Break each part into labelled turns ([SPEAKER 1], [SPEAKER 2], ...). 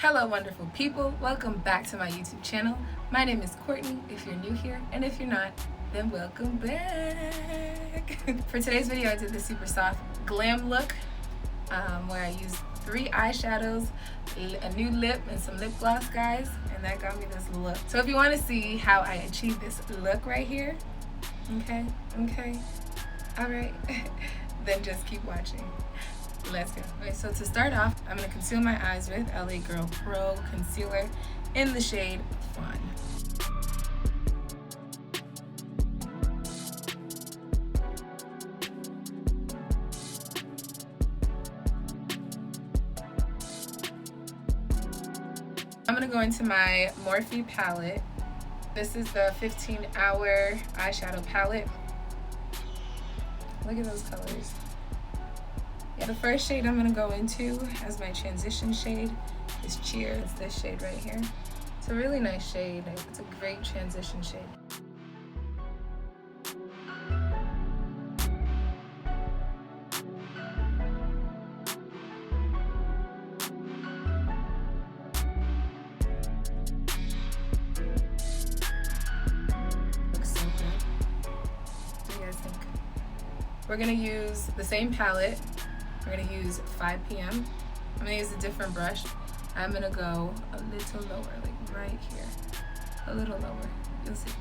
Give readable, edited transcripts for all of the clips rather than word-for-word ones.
[SPEAKER 1] Hello wonderful people, welcome back to my YouTube channel. My name is Courtney if you're new here, and if you're not, then welcome back. For today's video I did the super soft glam look where I used 3 eyeshadows, a new lip, and some lip gloss, guys, and that got me this look. So if you want to see how I achieved this look right here, okay, alright, then just keep watching. Let's go. Okay, so to start off, I'm going to conceal my eyes with LA Girl Pro Concealer in the shade Fawn. I'm going to go into my Morphe palette. This is the 15-hour eyeshadow palette. Look at those colors. The first shade I'm going to go into as my transition shade is Cheer. It's this shade right here. It's a really nice shade. It's a great transition shade. Looks so good. What do you guys think? We're going to use the same palette. We're going to use 5 p.m. I'm going to use a different brush. I'm going to go a little lower, like right here. A little lower. You'll see.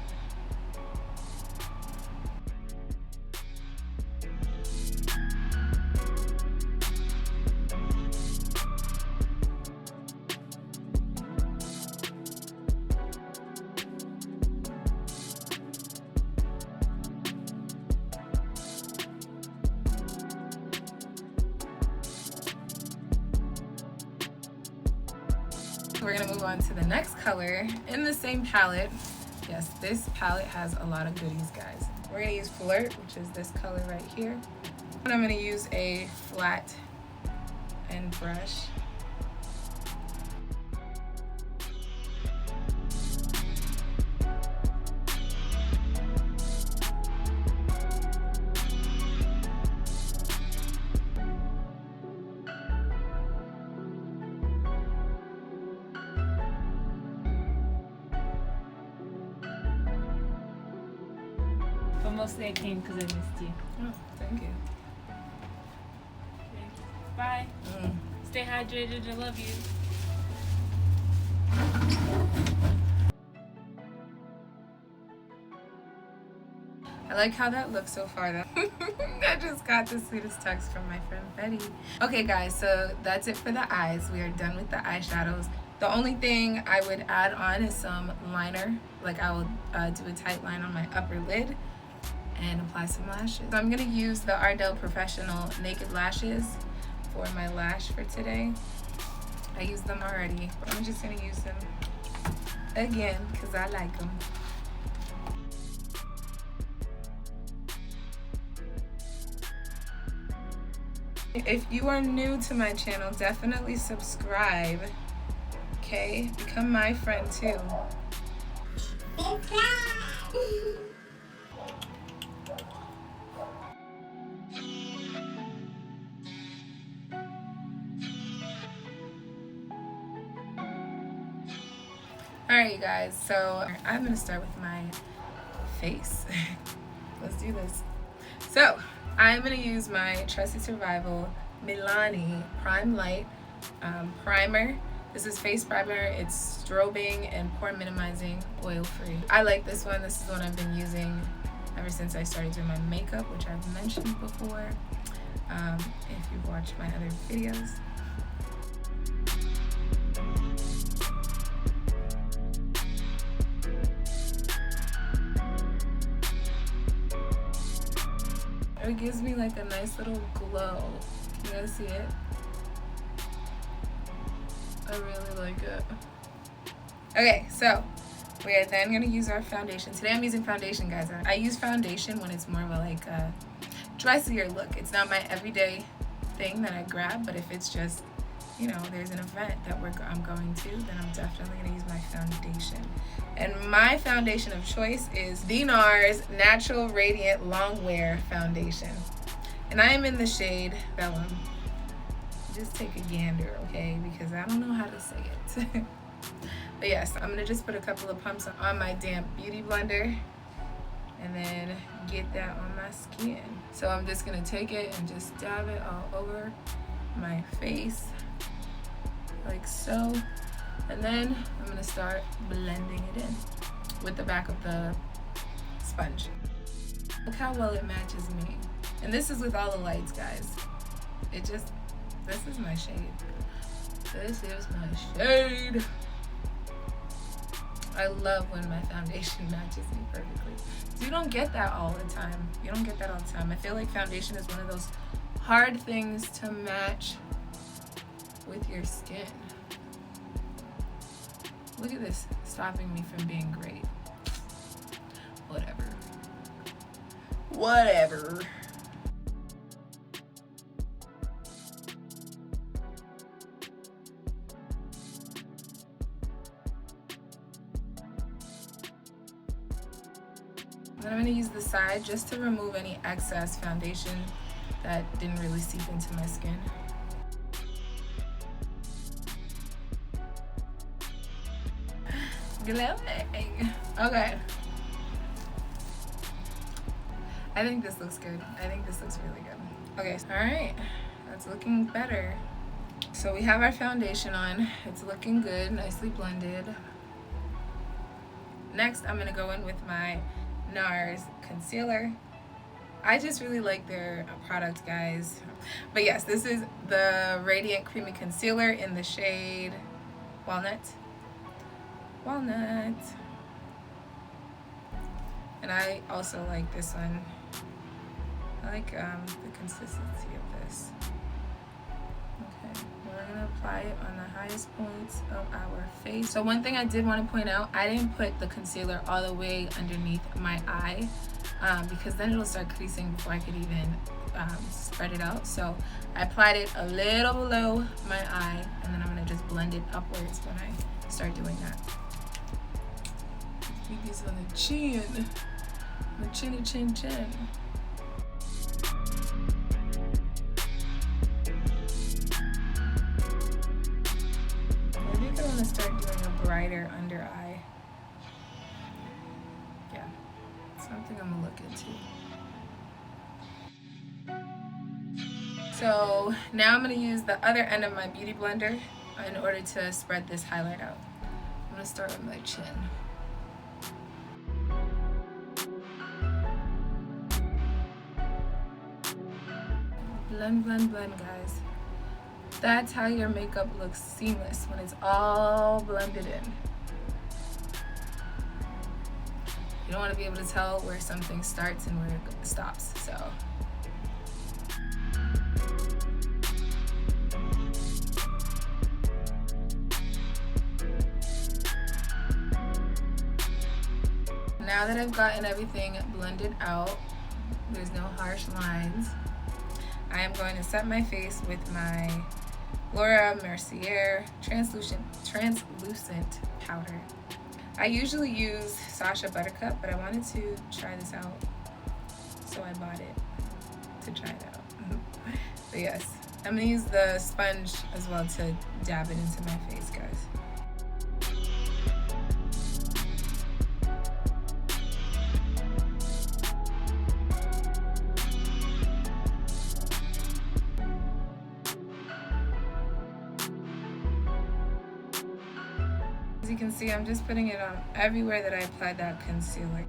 [SPEAKER 1] We're gonna move on to the next color in the same palette. Yes, this palette has a lot of goodies, guys. We're gonna use Flirt, which is this color right here. And I'm gonna use a flat end brush.
[SPEAKER 2] But mostly I came because I missed you.
[SPEAKER 1] Oh, thank you.
[SPEAKER 2] Okay. Bye. Stay hydrated. I love you.
[SPEAKER 1] I like how that looks so far though. I just got the sweetest text from my friend Fenty. Okay guys, so that's it for the eyes. We are done with the eyeshadows. The only thing I would add on is some liner. Like I will do a tight line on my upper lid and apply some lashes. So I'm gonna use the Ardell Professional Naked Lashes for my lash for today. I used them already, but I'm just gonna use them again because I like them. If you are new to my channel, definitely subscribe, okay? Become my friend too. Alright, you guys, so I'm gonna start with my face. Let's do this. So I'm gonna use my Trusted Survival Milani Prime Light primer. This is face primer. It's strobing and pore minimizing, oil free. I like this one. This is the one I've been using ever since I started doing my makeup, which I've mentioned before if you've watched my other videos. It gives me like a nice little glow. Can you guys see it? I really like it. Okay, so we are then gonna use our foundation. Today I'm using foundation, guys. I use foundation when it's more of a like a dressier look. It's not my everyday thing that I grab, but if it's just, you know, there's an event that I'm going to, then I'm definitely gonna use my foundation. And my foundation of choice is the NARS Natural Radiant Longwear Foundation. And I am in the shade Belem. just take a gander, okay? Because I don't know how to say it. But yes, I'm gonna just put a couple of pumps on my damp beauty blender and then get that on my skin. So I'm just gonna take it and just dab it all over my face like so. And then I'm gonna start blending it in with the back of the sponge. Look how well it matches me. And this is with all the lights, guys. This is my shade. This is my shade. I love when my foundation matches me perfectly. So you don't get that all the time. You don't get that all the time. I feel like foundation is one of those hard things to match with your skin. Look at this, stopping me from being great. Whatever. Whatever. Then I'm going to use the side just to remove any excess foundation that didn't really seep into my skin. Glamming. Okay. I think this looks good. I think this looks really good. Okay, all right. That's looking better. So we have our foundation on. It's looking good, nicely blended. Next, I'm going to go in with my NARS concealer. I just really like their product, guys. But yes, this is the Radiant Creamy Concealer in the shade Walnut. Walnut. And I also like this one. I like the consistency of this. Okay, we're gonna apply it on the highest points of our face. So one thing I did want to point out, I didn't put the concealer all the way underneath my eye because then it'll start creasing before I could even spread it out. So I applied it a little below my eye, and then I'm gonna just blend it upwards when I start doing that. Put these on the chin. The chinny chin chin. I think I want to start doing a brighter under eye. Yeah, something I'm gonna look into. So now I'm gonna use the other end of my beauty blender in order to spread this highlight out. I'm gonna start with my chin. Blend, blend, blend, guys. That's how your makeup looks seamless, when it's all blended in. You don't want to be able to tell where something starts and where it stops, so. Now that I've gotten everything blended out, there's no harsh lines, I am going to set my face with my Laura Mercier translucent powder. I usually use Sacha Buttercup, but I wanted to try this out, so I bought it to try it out. But yes, I'm gonna use the sponge as well to dab it into my face, guys. As you can see, I'm just putting it on everywhere that I applied that concealer.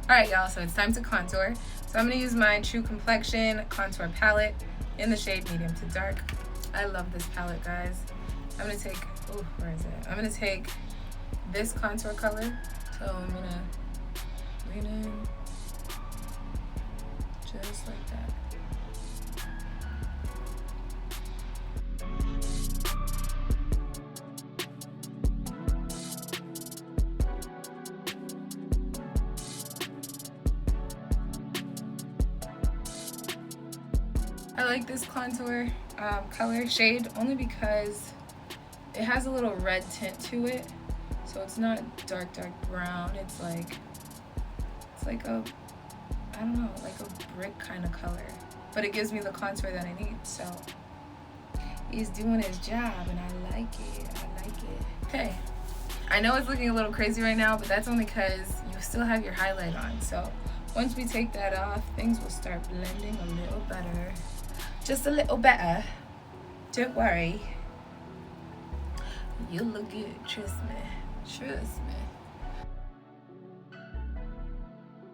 [SPEAKER 1] Alright y'all, so it's time to contour. So I'm going to use my True Complexion contour palette in the shade medium to dark. I love this palette, guys. I'm going to take, oh, where is it? I'm going to take this contour color. So I'm going to lean in. Just like that. I like this contour color shade only because it has a little red tint to it. So it's not dark brown. It's like a, I don't know, like a brick kind of color. But it gives me the contour that I need. So he's doing his job and I like it. Okay. I know it's looking a little crazy right now, but that's only because you still have your highlight on. So once we take that off, things will start blending a little better. Just a little better. Don't worry. You'll look good, trust me.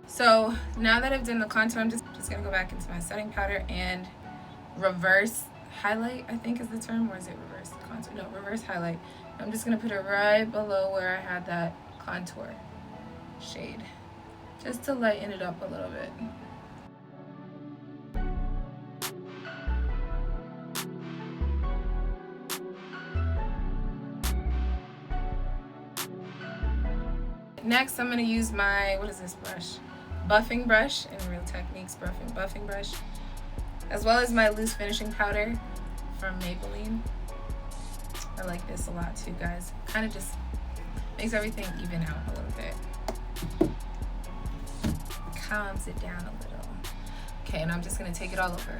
[SPEAKER 1] So now that I've done the contour, I'm just gonna go back into my setting powder and reverse highlight, I think is the term, or is it reverse contour? No, reverse highlight. I'm just gonna put it right below where I had that contour shade, just to lighten it up a little bit. Next, I'm gonna use my, what is this brush? Buffing brush, in Real Techniques buffing brush, as well as my loose finishing powder from Maybelline. I like this a lot too, guys. Kind of just makes everything even out a little bit. Calms it down a little. Okay, and I'm just gonna take it all over.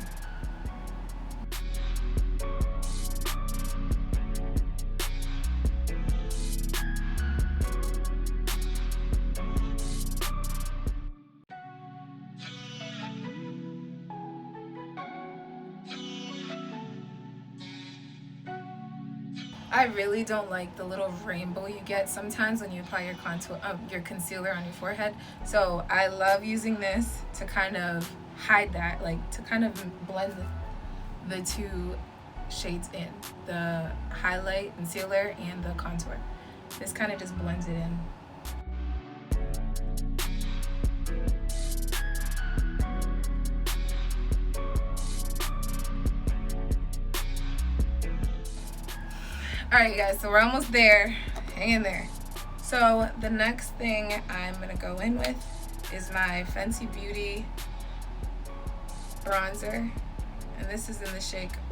[SPEAKER 1] I really don't like the little rainbow you get sometimes when you apply your contour, your concealer on your forehead. So I love using this to kind of hide that, like to kind of blend the two shades in, the highlight, concealer, and the contour. This kind of just blends it in. Alright guys, so we're almost there. Hang in there. So the next thing I'm going to go in with is my Fenty Beauty bronzer. And this is in the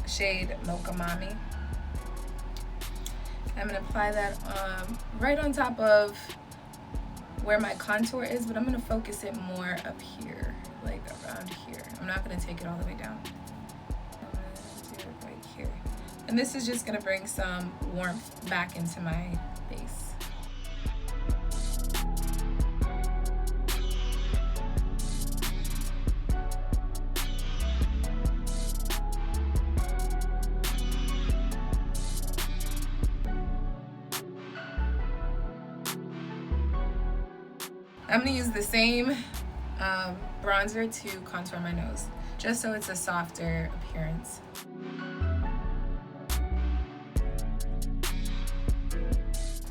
[SPEAKER 1] shade Mocha Mami. I'm going to apply that right on top of where my contour is, but I'm going to focus it more up here, like around here. I'm not going to take it all the way down. I'm going to do it right here. And this is just going to bring some warmth back into my base. I'm going to use the same bronzer to contour my nose, just so it's a softer appearance.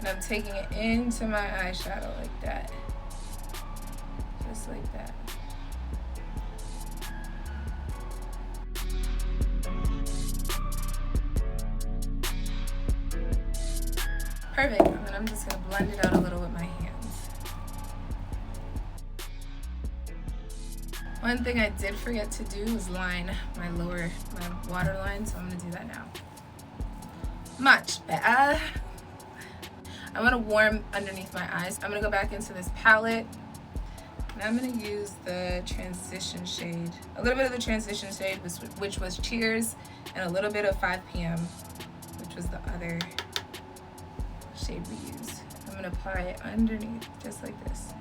[SPEAKER 1] And I'm taking it into my eyeshadow like that. Just like that. Perfect. And then I'm just going to blend it out a little with my hands. One thing I did forget to do was line my waterline, so I'm going to do that now. Much better. I want to warm underneath my eyes. I'm going to go back into this palette, and I'm going to use the transition shade, a little bit of the transition shade, which was Cheers, and a little bit of 5 p.m., which was the other shade we used. I'm going to apply it underneath, just like this.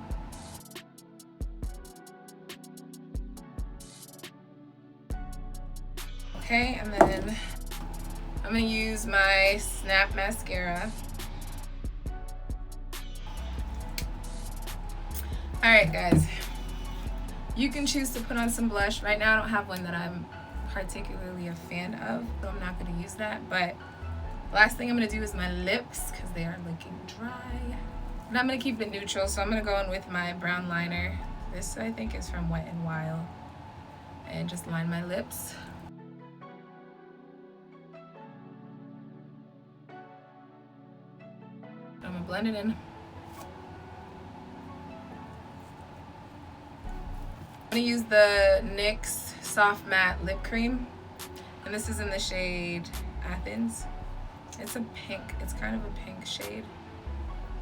[SPEAKER 1] Okay, and then I'm going to use my Snap Mascara. Alright guys, you can choose to put on some blush. Right now I don't have one that I'm particularly a fan of, so I'm not going to use that. But the last thing I'm going to do is my lips, because they are looking dry. And I'm going to keep it neutral, so I'm going to go in with my brown liner. This I think is from Wet n Wild. And just line my lips. I'm going to blend it in. I'm going to use the NYX Soft Matte Lip Cream, and this is in the shade Athens. It's a pink, it's kind of a pink shade.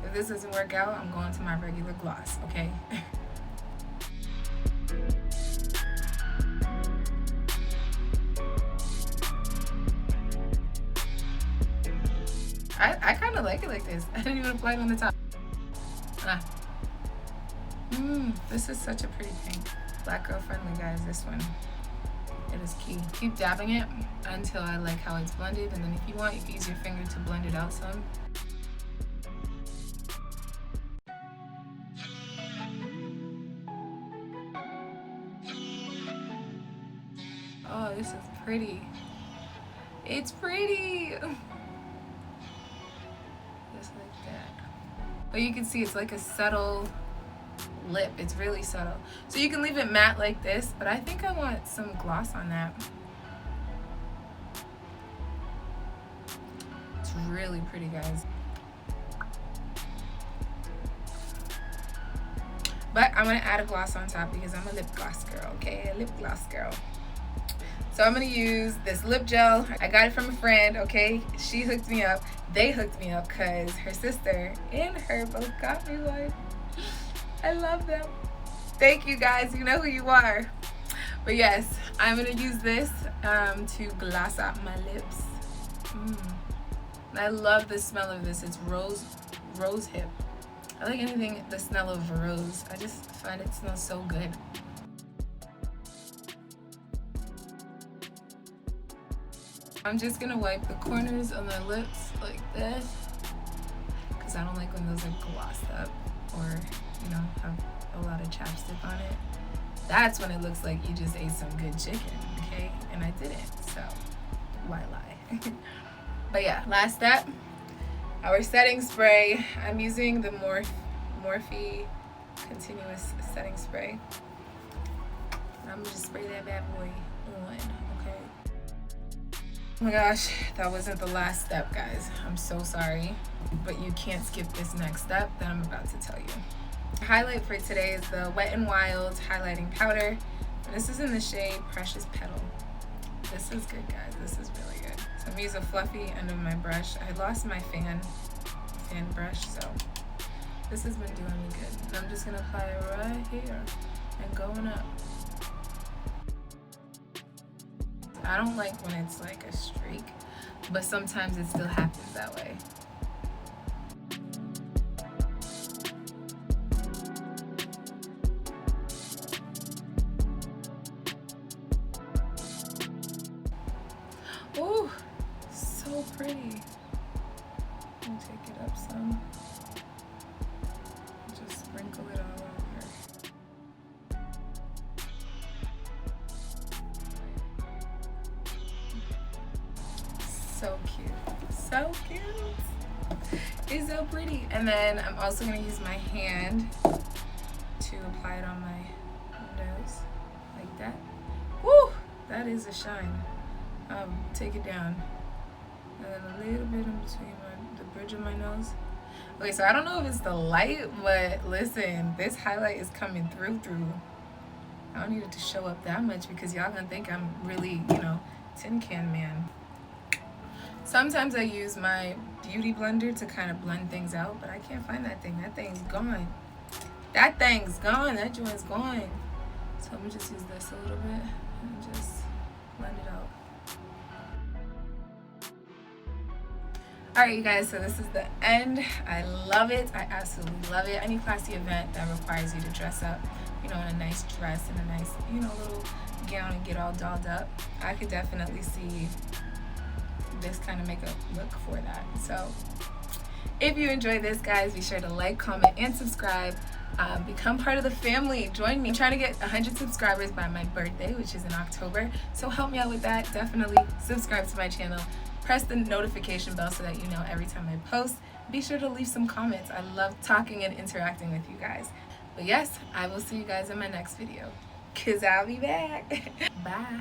[SPEAKER 1] If this doesn't work out, I'm going to my regular gloss, okay? I kind of like it like this. I didn't even apply it on the top. This is such a pretty pink. Black girl friendly, guys, this one. It is key. Keep dabbing it until I like how it's blended, and then if you want, you can use your finger to blend it out some. Oh, this is pretty. It's pretty. Just like that. But you can see it's like a subtle lip. It's really subtle. So you can leave it matte like this, but I think I want some gloss on that. It's really pretty, guys. But I'm gonna add a gloss on top because I'm a lip gloss girl, okay? A lip gloss girl. So I'm gonna use this lip gel. I got it from a friend, okay? She hooked me up. They hooked me up because her sister and her both got me one. I love them. Thank you, guys. You know who you are. But yes, I'm gonna use this to gloss out my lips. I love the smell of this. It's rose hip. I like anything the smell of rose. I just find it smells so good. I'm just gonna wipe the corners of my lips like this because I don't like when those are glossed up or, you know, have a lot of chapstick on it. That's when it looks like you just ate some good chicken, okay? And I didn't, so why lie? But yeah, last step, our setting spray. I'm using the Morphe Continuous Setting Spray. I'm gonna just spray that bad boy on, okay? Oh my gosh, that wasn't the last step, guys. I'm so sorry, but you can't skip this next step that I'm about to tell you. The highlight for today is the Wet n Wild highlighting powder. And this is in the shade Precious Petal. This is good, guys. This is really good. So I'm gonna use a fluffy end of my brush. I lost my fan brush, so this has been doing me good. And I'm just gonna apply it right here and going up. I don't like when it's like a streak, but sometimes it still happens that way. Ooh, so pretty. Let me take it up some. Just sprinkle it all over. So cute. So cute. It's so pretty. And then I'm also going to use my hand to apply it on my nose like that. Woo! That is a shine. Take it down. And then a little bit in between the bridge of my nose. Okay, so I don't know if it's the light, but listen, this highlight is coming through. I don't need it to show up that much because y'all gonna think I'm really, you know, tin can man. Sometimes I use my beauty blender to kind of blend things out, but I can't find that thing. That thing's gone. That thing's gone. That joint's gone. So I'm gonna just use this a little bit and just blend it out. Alright, you guys, so this is the end. I love it. I absolutely love it. Any classy event that requires you to dress up, you know, in a nice dress and a nice, you know, little gown and get all dolled up, I could definitely see this kind of makeup look for that. So if you enjoyed this, guys, be sure to like, comment, and subscribe. Become part of the family. Join me. I'm trying to get 100 subscribers by my birthday, which is in October. So help me out with that. Definitely subscribe to my channel. Press the notification bell so that you know every time I post. Be sure to leave some comments. I love talking and interacting with you guys. But yes, I will see you guys in my next video, 'cause I'll be back. Bye.